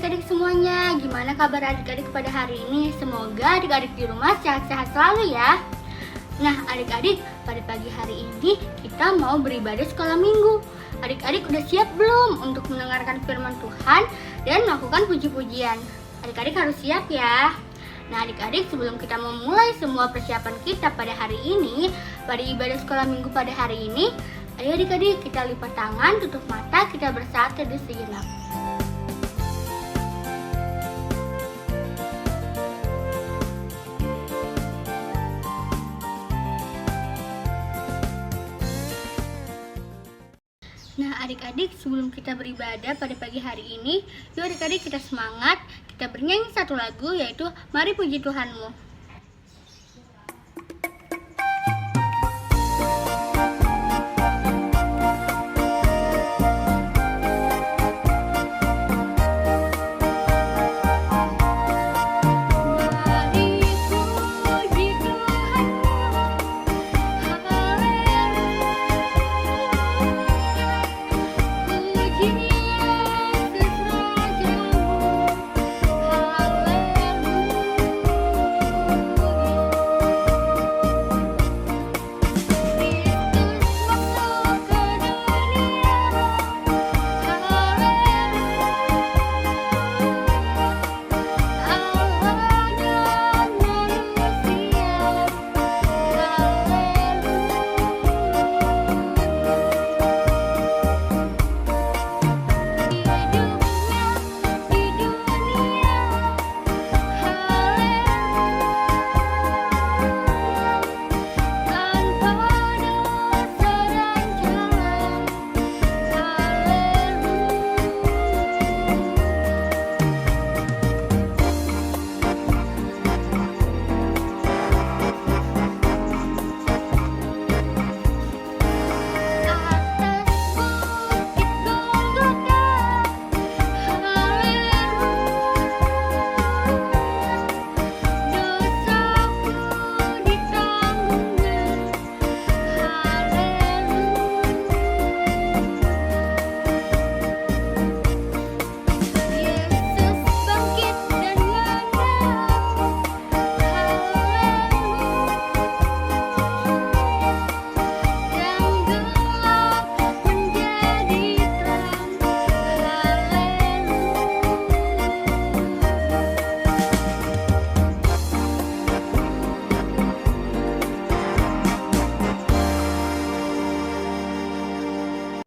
adik-adik semuanya, gimana kabar adik-adik pada hari ini? Semoga adik-adik di rumah sehat-sehat selalu ya. Nah adik-adik, pada pagi hari ini kita mau beribadah sekolah minggu. Adik-adik udah siap belum untuk mendengarkan firman Tuhan dan melakukan puji-pujian? Adik-adik harus siap ya. Nah adik-adik, sebelum kita memulai semua persiapan kita pada hari ini, pada ibadah sekolah minggu pada hari ini, ayo adik-adik kita lipat tangan, tutup mata, kita bersatu sejenak. Nah adik-adik, sebelum kita beribadah pada pagi hari ini, yuk adik-adik kita semangat, kita bernyanyi satu lagu, yaitu Mari Puji Tuhanmu.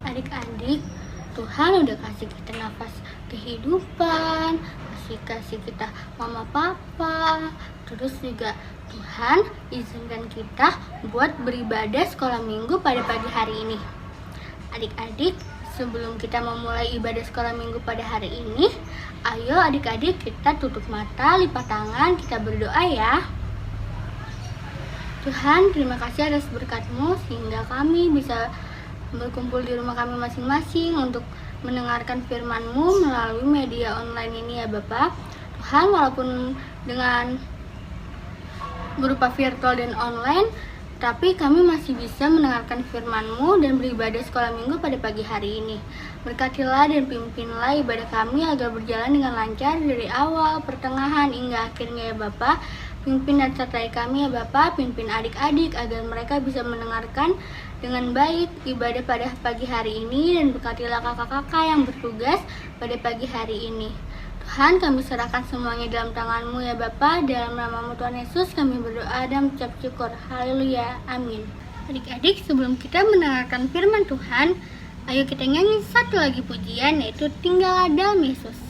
Adik-adik, Tuhan udah kasih kita nafas kehidupan, kasih kita mama papa, terus juga Tuhan izinkan kita buat beribadah sekolah minggu pada pagi hari ini. Adik-adik, sebelum kita memulai ibadah sekolah minggu pada hari ini, ayo adik-adik kita tutup mata, lipat tangan, kita berdoa ya. Tuhan, terima kasih atas berkat-Mu sehingga kami bisa berkumpul di rumah kami masing-masing untuk mendengarkan firman-Mu melalui media online ini ya Bapak. Tuhan, walaupun dengan berupa virtual dan online, tapi kami masih bisa mendengarkan firman-Mu dan beribadah sekolah minggu pada pagi hari ini. Berkatilah dan pimpinlah ibadah kami agar berjalan dengan lancar dari awal, pertengahan, hingga akhirnya ya Bapak. Pimpin dan sertai kami ya Bapak, pimpin adik-adik agar mereka bisa mendengarkan dengan baik ibadah pada pagi hari ini, dan berkatilah kakak-kakak yang bertugas pada pagi hari ini. Tuhan, kami serahkan semuanya dalam tangan-Mu ya Bapa. Dalam nama-Mu Tuhan Yesus kami berdoa dan mengucap syukur. Haleluya, amin. Adik-adik, sebelum kita mendengarkan firman Tuhan, ayo kita nyanyi satu lagi pujian, yaitu Tinggallah Dalam Yesus.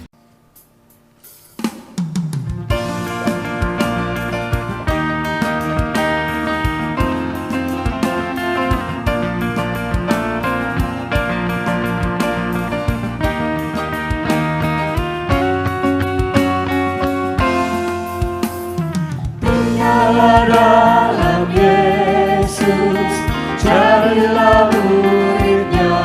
Dalam Yesus, carilah murid-Nya,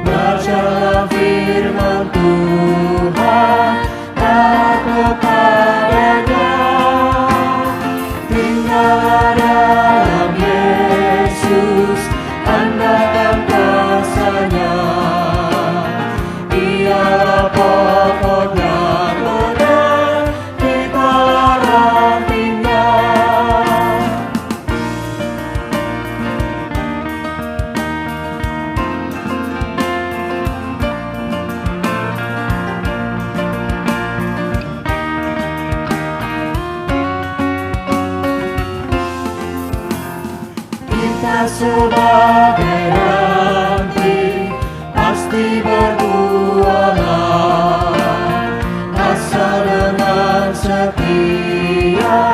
bacalah firman Tuhan, taat kepadanya. Tinggallah dalam Yesus, andalkan kuasa-Nya, Dialah sebagai ranting pasti berbualah, asal dengan setia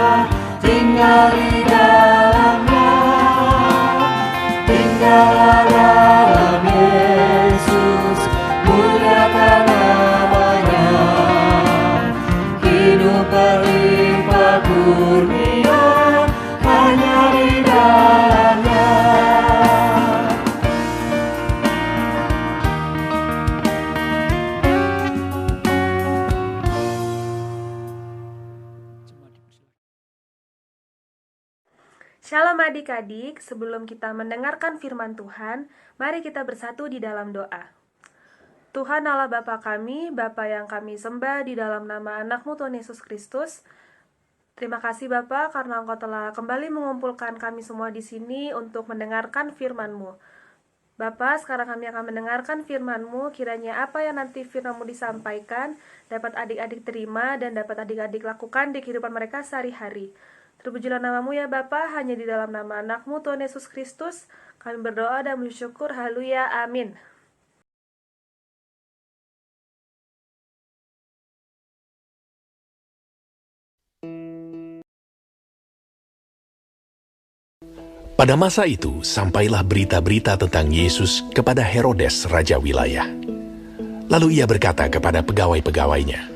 tinggal di dalamnya, tinggal dalam Yesus, muliakan namanya, hidup berlimpah kurnia hanya di dalamnya. Shalom adik-adik, sebelum kita mendengarkan firman Tuhan, mari kita bersatu di dalam doa. Tuhan Allah Bapa kami, Bapa yang kami sembah di dalam nama anak-Mu Tuhan Yesus Kristus. Terima kasih Bapa karena Engkau telah kembali mengumpulkan kami semua di sini untuk mendengarkan firman-Mu. Bapa, sekarang kami akan mendengarkan firman-Mu, kiranya apa yang nanti firman-Mu disampaikan dapat adik-adik terima dan dapat adik-adik lakukan di kehidupan mereka sehari-hari. Terpujilah nama-Mu ya Bapa, hanya di dalam nama anak-Mu Tuhan Yesus Kristus, kami berdoa dan bersyukur, haleluya, amin. Pada masa itu, sampailah berita-berita tentang Yesus kepada Herodes, raja wilayah. Lalu ia berkata kepada pegawai-pegawainya,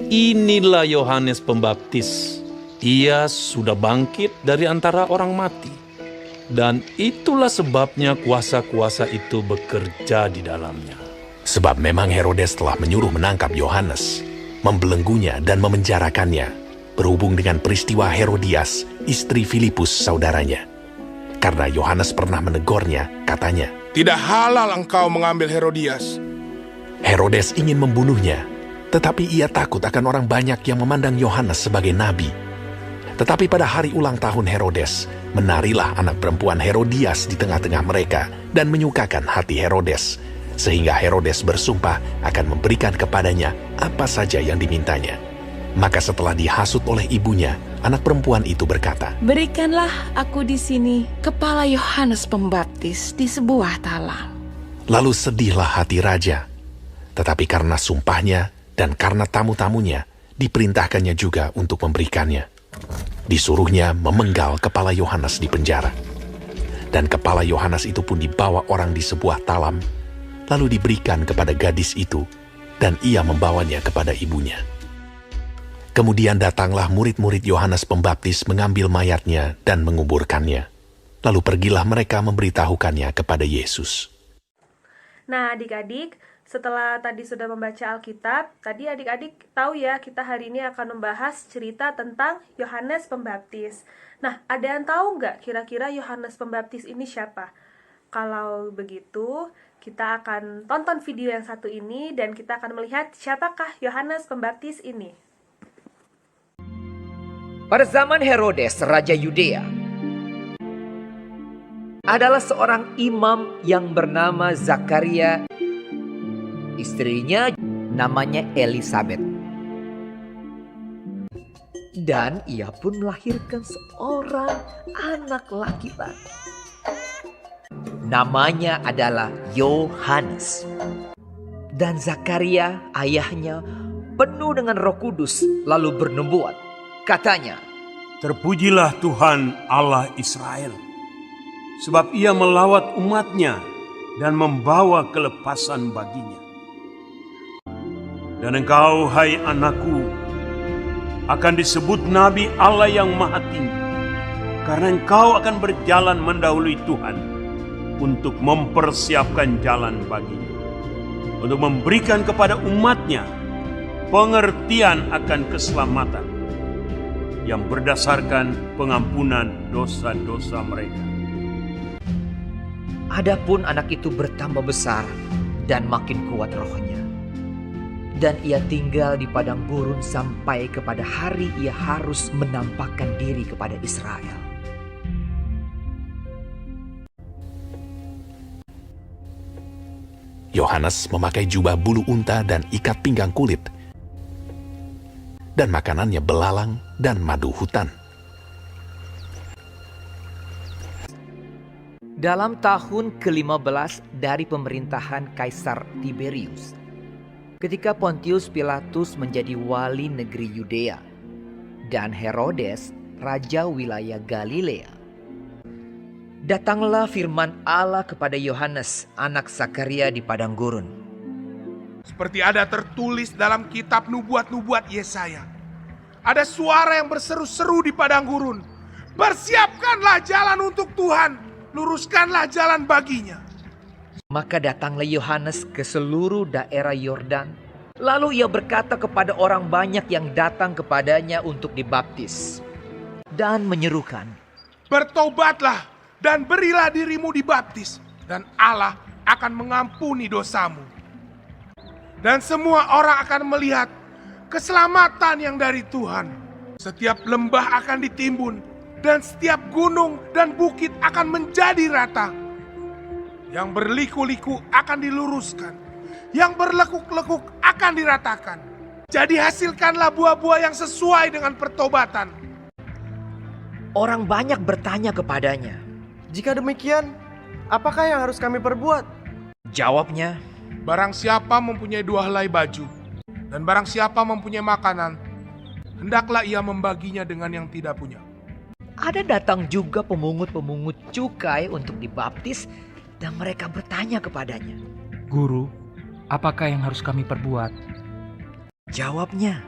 Inilah Yohanes Pembaptis. Ia sudah bangkit dari antara orang mati. Dan itulah sebabnya kuasa-kuasa itu bekerja di dalamnya. sebab memang Herodes telah menyuruh menangkap Yohanes, membelenggunya dan memenjarakannya, berhubung dengan peristiwa Herodias, istri Filipus saudaranya. Karena Yohanes pernah menegurnya, katanya, Tidak halal engkau mengambil Herodias. Herodes ingin membunuhnya, tetapi ia takut akan orang banyak yang memandang Yohanes sebagai nabi. Tetapi pada hari ulang tahun Herodes, menarilah anak perempuan Herodias di tengah-tengah mereka dan menyukakan hati Herodes, sehingga Herodes bersumpah akan memberikan kepadanya apa saja yang dimintanya. Maka setelah dihasut oleh ibunya, anak perempuan itu berkata, Berikanlah aku di sini kepala Yohanes Pembaptis di sebuah talam. Lalu sedihlah hati raja. Tetapi karena sumpahnya dan karena tamu-tamunya, diperintahkannya juga untuk memberikannya. Disuruhnya memenggal kepala Yohanes di penjara. Dan kepala Yohanes itu pun dibawa orang di sebuah talam, lalu diberikan kepada gadis itu, dan ia membawanya kepada ibunya. Kemudian datanglah murid-murid Yohanes Pembaptis mengambil mayatnya dan menguburkannya. Lalu pergilah mereka memberitahukannya kepada Yesus. Nah adik-adik, setelah tadi sudah membaca Alkitab, tadi adik-adik tahu ya kita hari ini akan membahas cerita tentang Yohanes Pembaptis. Nah, ada yang tahu nggak kira-kira Yohanes Pembaptis ini siapa? Kalau begitu, kita akan tonton video yang satu ini dan kita akan melihat siapakah Yohanes Pembaptis ini. Pada zaman Herodes, Raja Yudea, adalah seorang imam yang bernama Zakaria. Istrinya namanya Elisabet. Dan ia pun melahirkan seorang anak laki-laki. Namanya adalah Yohanes. Dan Zakaria, ayahnya, penuh dengan Roh Kudus, lalu bernubuat. Katanya, Terpujilah Tuhan Allah Israel, sebab ia melawat umatnya dan membawa kelepasan baginya. Dan engkau, hai anakku, akan disebut Nabi Allah yang Maha Tinggi, karena engkau akan berjalan mendahului Tuhan untuk mempersiapkan jalan baginya, untuk memberikan kepada umatnya pengertian akan keselamatan yang berdasarkan pengampunan dosa-dosa mereka. adapun anak itu bertambah besar dan makin kuat rohnya. Dan ia tinggal di padang gurun sampai kepada hari ia harus menampakkan diri kepada Israel. Yohanes memakai jubah bulu unta dan ikat pinggang kulit, dan makanannya belalang dan madu hutan. Dalam tahun ke-15 dari pemerintahan Kaisar Tiberius, ketika Pontius Pilatus menjadi wali negeri Yudea dan Herodes raja wilayah Galilea, datanglah firman Allah kepada Yohanes, anak Zakaria di padang gurun. Seperti ada tertulis dalam kitab nubuat-nubuat Yesaya. Ada suara yang berseru-seru di padang gurun. Persiapkanlah jalan untuk Tuhan, luruskanlah jalan baginya. Maka datanglah Yohanes ke seluruh daerah Yordan. Lalu ia berkata kepada orang banyak yang datang kepadanya untuk dibaptis. Dan menyerukan, bertobatlah dan berilah dirimu dibaptis, dan Allah akan mengampuni dosamu. Dan semua orang akan melihat keselamatan yang dari Tuhan. Setiap lembah akan ditimbun, dan setiap gunung dan bukit akan menjadi rata. Yang berliku-liku akan diluruskan, yang berlekuk-lekuk akan diratakan. Jadi hasilkanlah buah-buah yang sesuai dengan pertobatan. Orang banyak bertanya kepadanya. Jika demikian, apakah yang harus kami perbuat? Jawabnya, barang siapa mempunyai 2 helai baju, dan barang siapa mempunyai makanan, hendaklah ia membaginya dengan yang tidak punya. ada datang juga pemungut-pemungut cukai untuk dibaptis, dan mereka bertanya kepadanya, Guru, apakah yang harus kami perbuat? Jawabnya,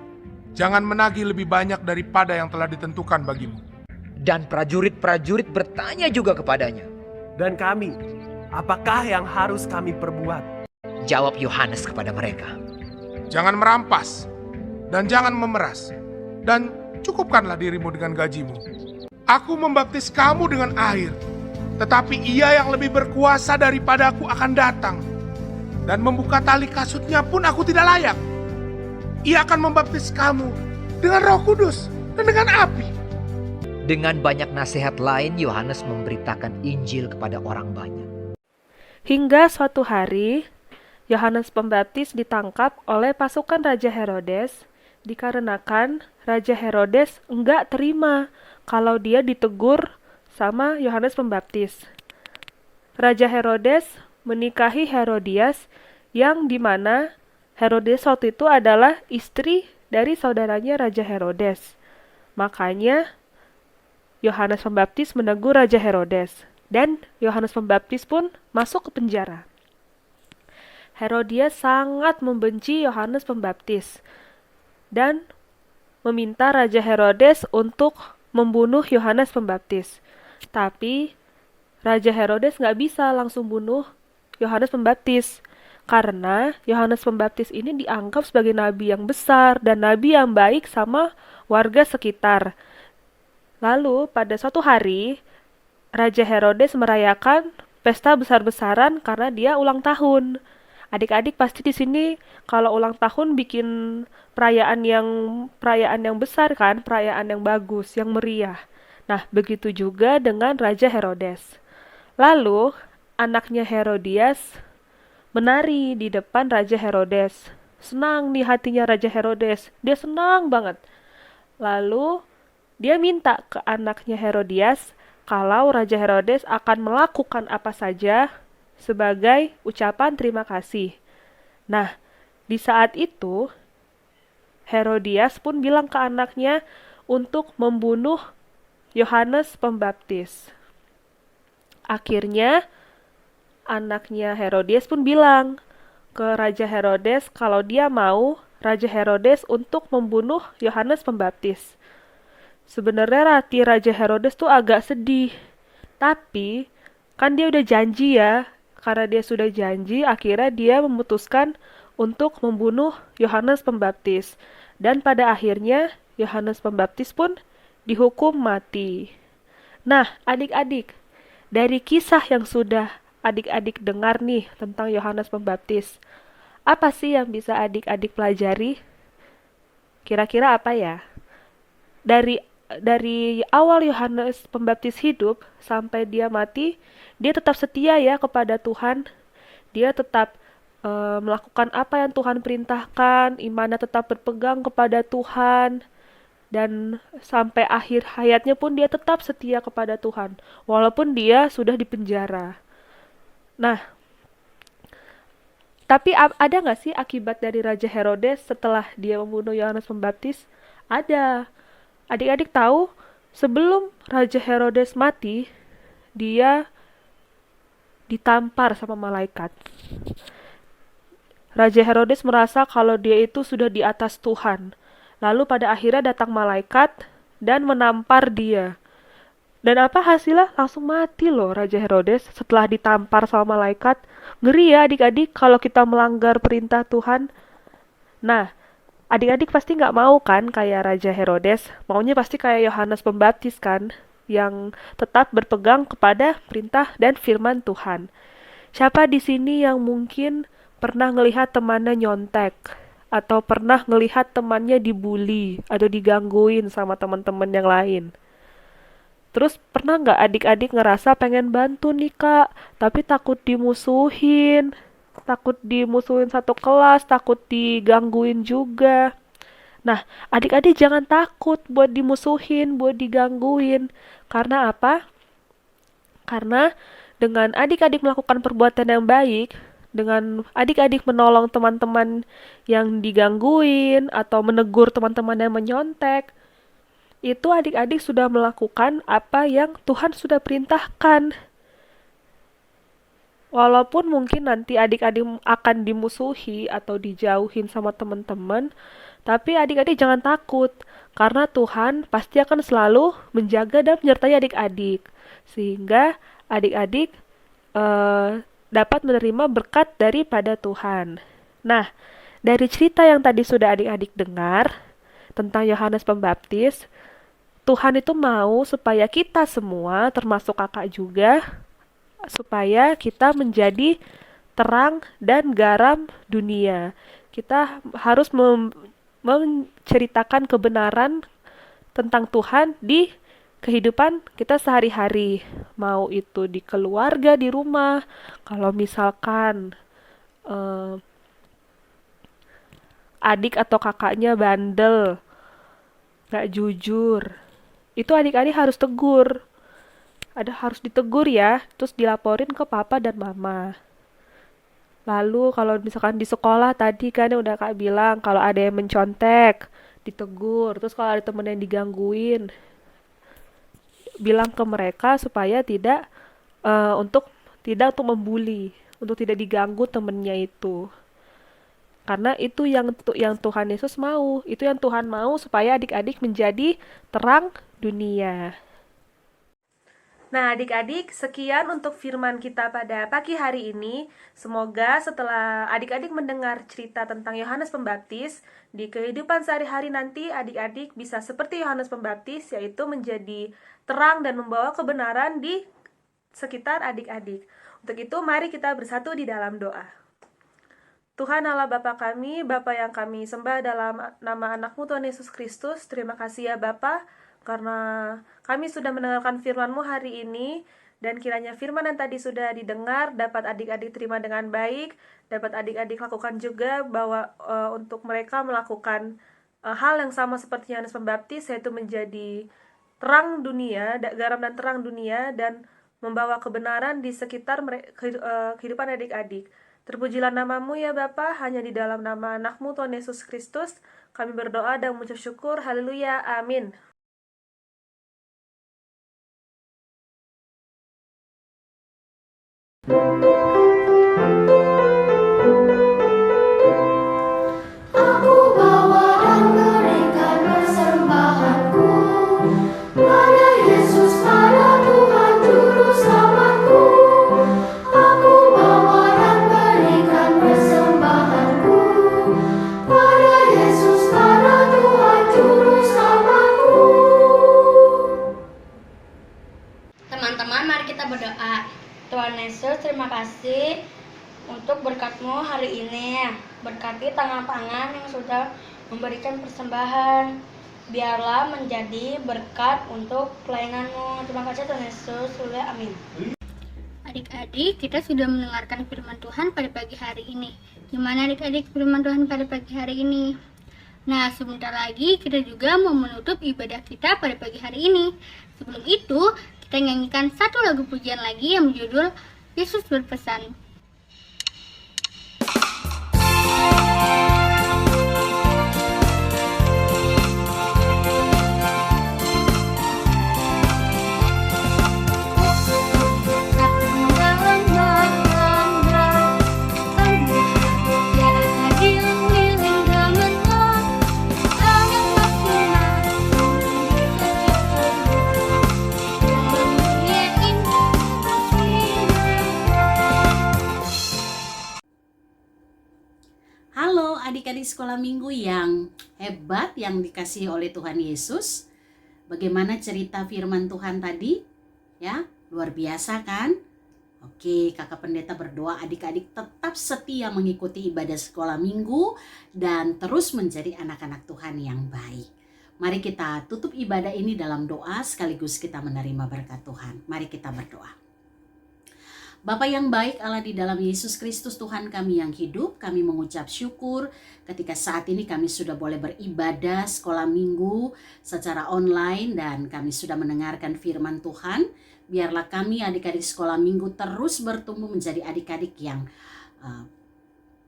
jangan menagih lebih banyak daripada yang telah ditentukan bagimu. dan prajurit-prajurit bertanya juga kepadanya. Dan kami, apakah yang harus kami perbuat? Jawab Yohanes kepada mereka, Jangan merampas, dan jangan memeras, dan cukupkanlah dirimu dengan gajimu. Aku membaptis kamu dengan air, tetapi ia yang lebih berkuasa daripadaku akan datang, dan membuka tali kasutnya pun aku tidak layak. Ia akan membaptis kamu dengan Roh Kudus dan dengan api. Dengan banyak nasihat lain, Yohanes memberitakan Injil kepada orang banyak. Hingga suatu hari, Yohanes Pembaptis ditangkap oleh pasukan Raja Herodes, dikarenakan Raja Herodes enggak terima kalau dia ditegur sama Yohanes Pembaptis. Raja Herodes menikahi Herodias, yang dimana Herodias waktu itu adalah istri dari saudaranya Raja Herodes. Makanya Yohanes Pembaptis menegur Raja Herodes, dan Yohanes Pembaptis pun masuk ke penjara. Herodias sangat membenci Yohanes Pembaptis dan meminta Raja Herodes untuk membunuh Yohanes Pembaptis. Tapi Raja Herodes nggak bisa langsung bunuh Yohanes Pembaptis, karena Yohanes Pembaptis ini dianggap sebagai nabi yang besar dan nabi yang baik sama warga sekitar. Lalu pada suatu hari, Raja Herodes merayakan pesta besar-besaran karena dia ulang tahun. Adik-adik pasti di sini kalau ulang tahun bikin perayaan yang besar kan, perayaan yang bagus, yang meriah. Nah, begitu juga dengan Raja Herodes. Lalu, anaknya Herodias menari di depan Raja Herodes. Senang nih hatinya Raja Herodes. Dia senang banget. Lalu, dia minta ke anaknya Herodias kalau Raja Herodes akan melakukan apa saja sebagai ucapan terima kasih. Nah, di saat itu, Herodias pun bilang ke anaknya untuk membunuh Yohanes Pembaptis. Akhirnya, anaknya Herodias pun bilang ke Raja Herodes kalau dia mau Raja Herodes untuk membunuh Yohanes Pembaptis. Sebenarnya hati Raja Herodes tuh agak sedih. Tapi kan dia udah janji ya. Karena dia sudah janji, akhirnya dia memutuskan untuk membunuh Yohanes Pembaptis. Dan pada akhirnya Yohanes Pembaptis pun dihukum mati. Nah, adik-adik, dari kisah yang sudah adik-adik dengar nih tentang Yohanes Pembaptis, apa sih yang bisa adik-adik pelajari? Kira-kira apa ya? Dari awal Yohanes Pembaptis hidup sampai dia mati, dia tetap setia ya kepada Tuhan. Dia tetap melakukan apa yang Tuhan perintahkan, imannya tetap berpegang kepada Tuhan. dan sampai akhir hayatnya pun dia tetap setia kepada Tuhan, walaupun dia sudah dipenjara. Nah, tapi ada nggak sih akibat dari Raja Herodes setelah dia membunuh Yohanes Pembaptis? Ada. Adik-adik tahu, sebelum Raja Herodes mati, dia ditampar sama malaikat. Raja Herodes merasa kalau dia itu sudah di atas Tuhan. Lalu pada akhirnya datang malaikat dan menampar dia. Dan apa hasilnya? Langsung mati loh Raja Herodes setelah ditampar sama malaikat. Ngeri ya adik-adik kalau kita melanggar perintah Tuhan. Nah, adik-adik pasti nggak mau kan kayak Raja Herodes. Maunya pasti kayak Yohanes Pembaptis kan, yang tetap berpegang kepada perintah dan firman Tuhan. Siapa di sini yang mungkin pernah ngelihat temannya nyontek? Atau pernah ngelihat temannya dibully atau digangguin sama teman-teman yang lain? Terus pernah nggak adik-adik ngerasa pengen bantu nih kak, tapi takut dimusuhin satu kelas, takut digangguin juga. Nah, adik-adik jangan takut buat dimusuhin, buat digangguin. Karena apa? Karena dengan adik-adik melakukan perbuatan yang baik, dengan adik-adik menolong teman-teman yang digangguin atau menegur teman-teman yang menyontek, itu adik-adik sudah melakukan apa yang Tuhan sudah perintahkan. Walaupun mungkin nanti adik-adik akan dimusuhi atau dijauhin sama teman-teman, tapi adik-adik jangan takut, karena Tuhan pasti akan selalu menjaga dan menyertai adik-adik, sehingga adik-adik dapat menerima berkat daripada Tuhan. Nah, dari cerita yang tadi sudah adik-adik dengar tentang Yohanes Pembaptis, Tuhan itu mau supaya kita semua, termasuk kakak juga, supaya kita menjadi terang dan garam dunia. Kita harus menceritakan kebenaran tentang Tuhan di kehidupan kita sehari-hari. Mau itu di keluarga, di rumah. Kalau misalkan adik atau kakaknya bandel, gak jujur, itu adik-adik harus tegur. Harus ditegur ya, terus dilaporin ke papa dan mama. Lalu kalau misalkan di sekolah tadi kan udah kak bilang, kalau ada yang mencontek, ditegur. Terus kalau ada temen yang digangguin, bilang ke mereka supaya tidak untuk membuli, untuk tidak diganggu temennya itu. Karena itu yang Tuhan Yesus mau, itu yang Tuhan mau supaya adik-adik menjadi terang dunia. Nah adik-adik, sekian untuk firman kita pada pagi hari ini. Semoga setelah adik-adik mendengar cerita tentang Yohanes Pembaptis, di kehidupan sehari-hari nanti adik-adik bisa seperti Yohanes Pembaptis, yaitu menjadi terang dan membawa kebenaran di sekitar adik-adik. Untuk itu mari kita bersatu di dalam doa. Tuhan Allah Bapa kami, Bapa yang kami sembah dalam nama anak-Mu Tuhan Yesus Kristus, terima kasih ya Bapa, karena kami sudah mendengarkan firman-Mu hari ini, dan kiranya firman yang tadi sudah didengar dapat adik-adik terima dengan baik, dapat adik-adik lakukan juga bahwa untuk mereka melakukan hal yang sama seperti Yohanes Pembaptis, yaitu menjadi terang dunia, garam dan terang dunia, dan membawa kebenaran di sekitar kehidupan adik-adik. Terpujilah nama-Mu ya Bapa, hanya di dalam nama anak-Mu Tuhan Yesus Kristus, kami berdoa dan mengucap syukur, haleluya, amin. Aku bawa dan berikan persembahanku pada Yesus, pada Tuhan Juru Selamatku. Aku bawa dan berikan persembahanku pada Yesus, pada Tuhan Juru Selamatku. Teman-teman, mari kita berdoa. Tuhan Yesus, terima kasih untuk berkat-Mu hari ini. Berkati tangan-tangan yang sudah memberikan persembahan. Biarlah menjadi berkat untuk pelayanan-Mu. Terima kasih Tuhan Yesus. Amin. Adik-adik, kita sudah mendengarkan firman Tuhan pada pagi hari ini. Gimana adik-adik firman Tuhan pada pagi hari ini? Nah, sebentar lagi kita juga mau menutup ibadah kita pada pagi hari ini. Sebelum itu, kita nyanyikan satu lagu pujian lagi yang berjudul Yesus Berpesan. Halo adik-adik sekolah minggu yang hebat yang dikasihi oleh Tuhan Yesus. Bagaimana cerita firman Tuhan tadi? Ya, luar biasa kan? Oke, kakak pendeta berdoa adik-adik tetap setia mengikuti ibadah sekolah minggu dan terus menjadi anak-anak Tuhan yang baik. Mari kita tutup ibadah ini dalam doa sekaligus kita menerima berkat Tuhan. Mari kita berdoa. Bapa yang baik Allah di dalam Yesus Kristus Tuhan kami yang hidup, kami mengucap syukur ketika saat ini kami sudah boleh beribadah sekolah minggu secara online dan kami sudah mendengarkan firman Tuhan. Biarlah kami adik-adik sekolah minggu terus bertumbuh menjadi adik-adik yang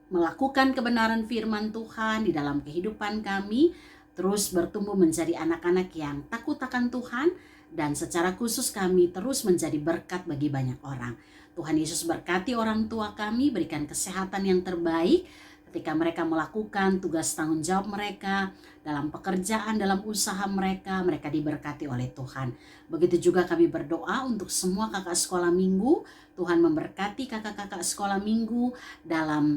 melakukan kebenaran firman Tuhan di dalam kehidupan kami, terus bertumbuh menjadi anak-anak yang takut akan Tuhan dan secara khusus kami terus menjadi berkat bagi banyak orang. Tuhan Yesus berkati orang tua kami, berikan kesehatan yang terbaik ketika mereka melakukan tugas tanggung jawab mereka dalam pekerjaan, dalam usaha mereka, mereka diberkati oleh Tuhan. Begitu juga kami berdoa untuk semua kakak sekolah minggu, Tuhan memberkati kakak-kakak sekolah minggu dalam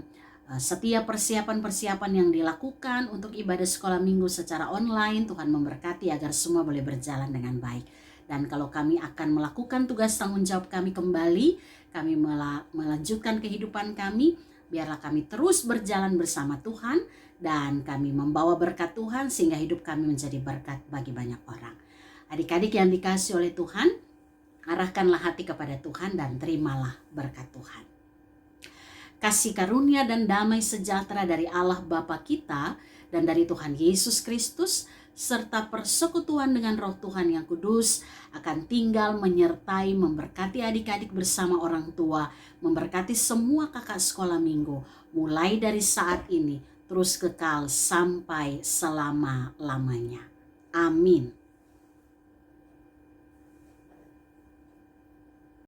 setiap persiapan-persiapan yang dilakukan untuk ibadah sekolah minggu secara online. Tuhan memberkati agar semua boleh berjalan dengan baik. Dan kalau kami akan melakukan tugas tanggung jawab kami kembali, kami melanjutkan kehidupan kami, biarlah kami terus berjalan bersama Tuhan dan kami membawa berkat Tuhan sehingga hidup kami menjadi berkat bagi banyak orang. Adik-adik yang dikasihi oleh Tuhan, arahkanlah hati kepada Tuhan dan terimalah berkat Tuhan. Kasih karunia dan damai sejahtera dari Allah Bapa kita dan dari Tuhan Yesus Kristus serta persekutuan dengan Roh Tuhan yang kudus akan tinggal menyertai memberkati adik-adik bersama orang tua, memberkati semua kakak sekolah minggu mulai dari saat ini terus kekal sampai selama-lamanya. Amin.